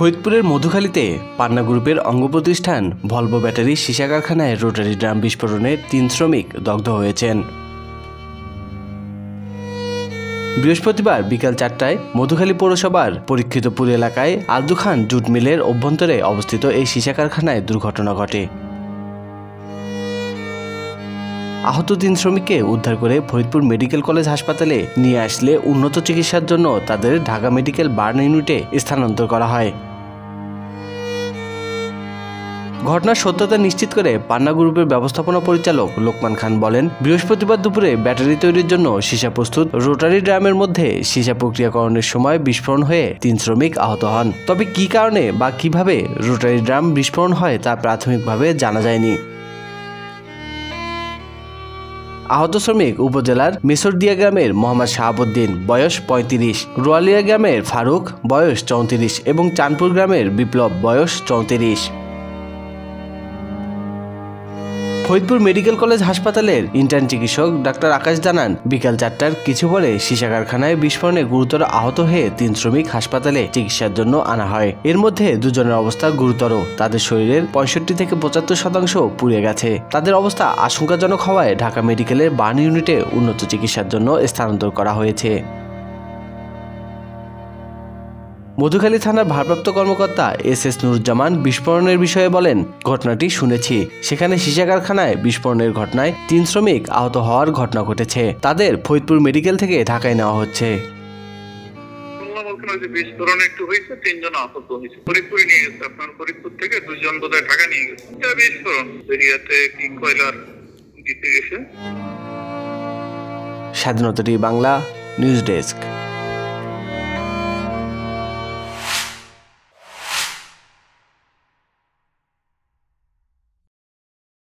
ফরিদপুরের মধুখালীতে পান্না গ্রুপের অঙ্গ প্রতিষ্ঠান ভলভো ব্যাটারি সীসা কারখানায় রোটারি ড্রাম বিস্ফোরণে 3 শ্রমিক দগ্ধ হয়েছেন। বৃহস্পতিবার বিকাল 4টায় মধুখালী পৌরসভার পরীক্ষিতপুর এলাকায় আব্দু খান জুট মিলের অভ্যন্তরে অবস্থিত এই সীসা কারখানায় দুর্ঘটনা ঘটে। আহত 3 শ্রমিককে উদ্ধার করে ফরিদপুর মেডিকেল কলেজ হাসপাতালে নিয়ে আসলে উন্নত চিকিৎসার জন্য তাদের ঢাকা মেডিকেল বার্ন ইউনিটে স্থানান্তর করা হয়। ঘটনার সত্যতা নিশ্চিত করে পান্না গ্রুপের ব্যবস্থাপনা পরিচালক লোকমান খান বলেন, বৃহস্পতিবার দুপুরে ব্যাটারি তৈরির জন্য সীসা প্রস্তুত রোটারি ড্রামের মধ্যে সীসা প্রক্রিয়াকরণের সময় বিস্ফোরণ হয়ে 3 শ্রমিক আহত হন। তবে কী কারণে বা কিভাবে রোটারি ড্রাম বিস্ফোরণ হয় তা প্রাথমিকভাবে জানা যায়নি। আহত শ্রমিক উপজেলার মেসরদিয়া গ্রামের মোহাম্মদ শাহাবুদ্দিন, বয়স 35, রোয়ালিয়া গ্রামের ফারুক, বয়স 34 এবং চাঁদপুর গ্রামের বিপ্লব, বয়স 34। ফরিদপুর মেডিকেল কলেজ হাসপাতালের ইন্টার্ন চিকিৎসক ডাক্তার আকাশ জানান, বিকাল 4টার কিছু পরে সীসা কারখানায় বিস্ফোরণে গুরুতর আহত হয়ে 3 শ্রমিক হাসপাতালে চিকিৎসার জন্য আনা হয়। এর মধ্যে 2 জনের অবস্থা গুরুতর, তাদের শরীরের 65 থেকে 75% পুড়ে গেছে। তাদের অবস্থা আশঙ্কাজনক হওয়ায় ঢাকা মেডিকেলের বার্ন ইউনিটে উন্নত চিকিৎসার জন্য স্থানান্তর করা হয়েছে। মধুখালী থানার ভারপ্রাপ্ত কর্মকর্তা এস নুরুজ্জামান বিস্ফোরণের বিষয়ে বলেন, ঘটনাটি শুনেছি। সেখানে সীসা কারখানায় বিস্ফোরণের ঘটনায় 3 শ্রমিক আহত হওয়ার ঘটনা ঘটেছে। তাদের ফরিদপুর মেডিকেল থেকে ঢাকায় নেওয়া হচ্ছে। বিস্ফোরণ একটু হয়েছে, 3 জন আহত হয়েছে। ফরিদপুরে নিয়ে গেছে, আপনার ফরিদপুর থেকে 2 জন বোধহয় ঢাকা নিয়ে গেছে। এটা বিস্ফোরণ এরিয়াতে কিং কয়লার দিতে গেছে। স্বাধীনতা টিভি বাংলা নিউজ ডেস্ক।